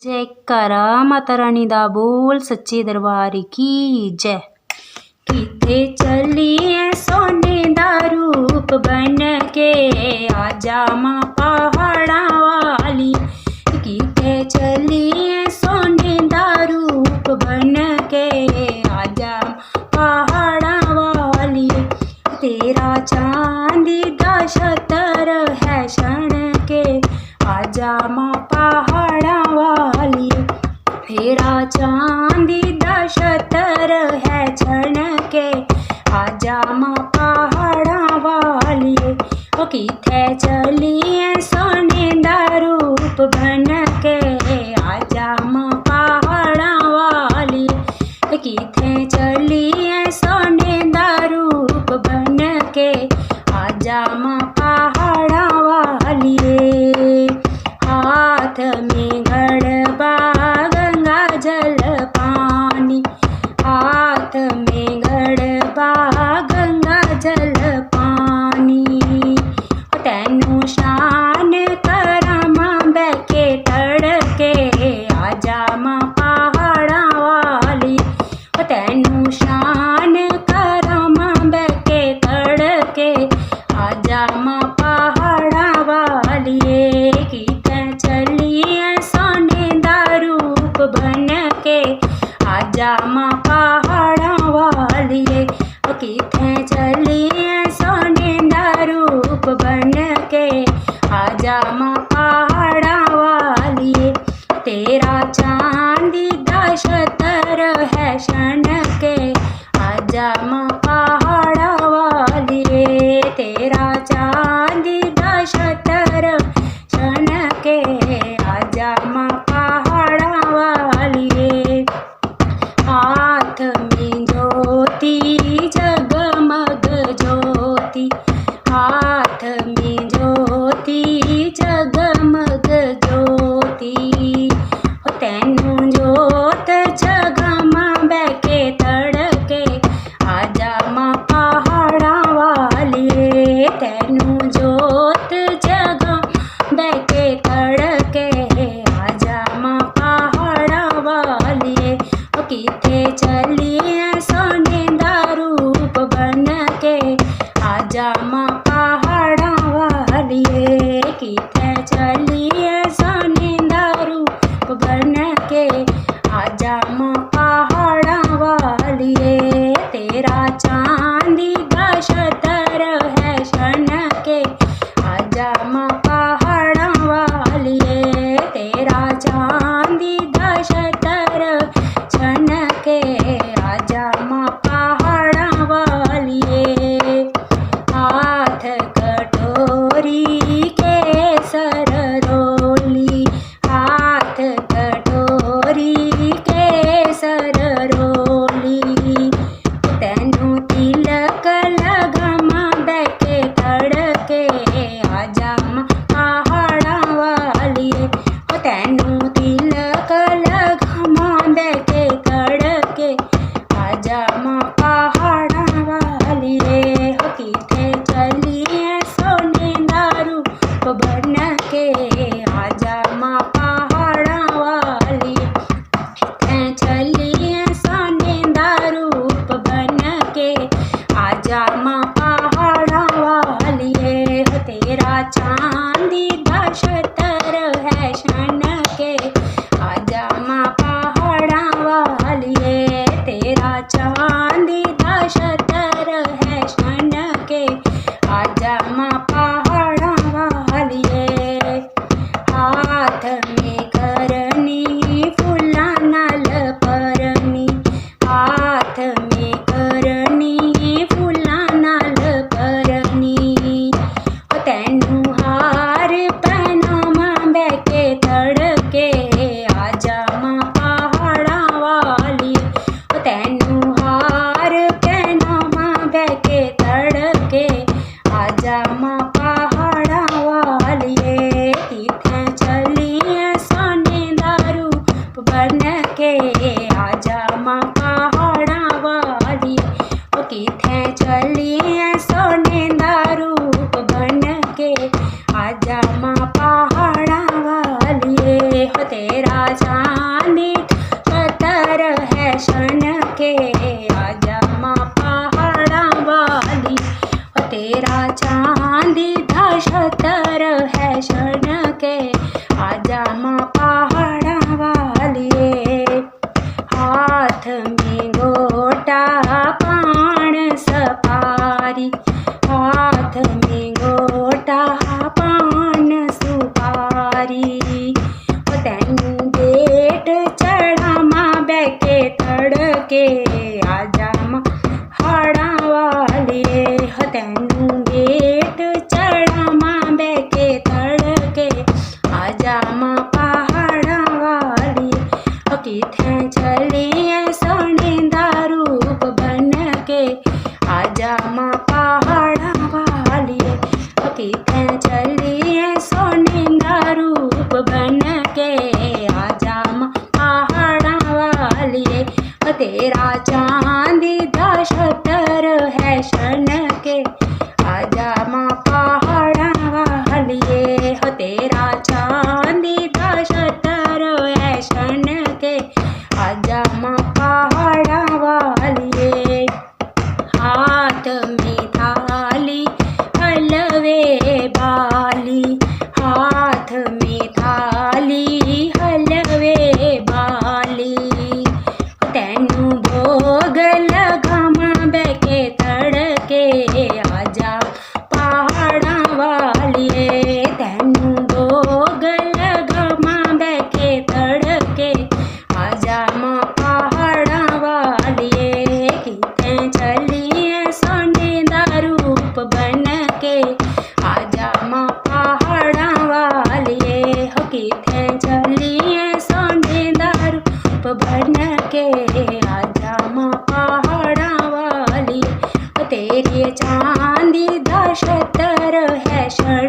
जयकारा माता रानी दा बोल सच्चे दरबार की जय। किथे चली है सोने दा रूप बन के, आजा मां पहाड़ा वाली। किथे चली है सोने दा रूप बन के, आजा पहाड़ा वाली। तेरा चांदी दा छतर है क्षण के, आजा मां पहाड़ा वाली। तेरा चांदी दा छतर है क्षण के, आजा मां पहाड़ा वाली। ओ किथे चली है सोने दा रूप बन के, आजा मां पहाड़ा वाली। किथे चली है सोने दा रूप बन के, आजा मां पहाड़ा वाली। हाथ में घड़बा गंगा जल पानी, हाथ में घड़बा गंगा जल पानी। तैनू शान करा मां बैके तड़के, आजा मां पहाड़ा वाली। तैनू शान करा मां बैके तड़के, आजा मां पहाड़ा वाली। किथे चली है सोने दा रूप बन के, आजा मां पहाड़ा वाली। किथे चली है सोने दा रूप बन के, आजा मां पहाड़ा वाली। तेरा चांदी दा छतर है क्षण के, आजा मां पहाड़ा वाली। तेरा चांदी दा छतर क्षण के, आजा मां पहाड़ा वाली। हाथ में ज्योति जगमग ज्योति, हाथ में ज्योति जगमग ज्योति। तैनू तेरा चांदी दा छतर है शन के, आजा मां पहाड़ा वालिए हो तेरा चांदी दा छतर है शन के, आजा मां पहाड़ा वालिए। हाथ में थाली हलवे बाली, हाथ में थाली हलवे बाली, तैनू भोग लगावां बैके तड़के, आजा पहाड़ा वालिए। तैनू भोग लगावां बैके तड़के, आजा मां पहाड़ा वालिए। किते चलिए सोने दा रूप बन के, आजा मां पहाड़ा वालिए हो। किते चलिए सोने दा रूप बन के, आजा मां पहाड़ा वालिए। तेरी चांदी दा छतर है शन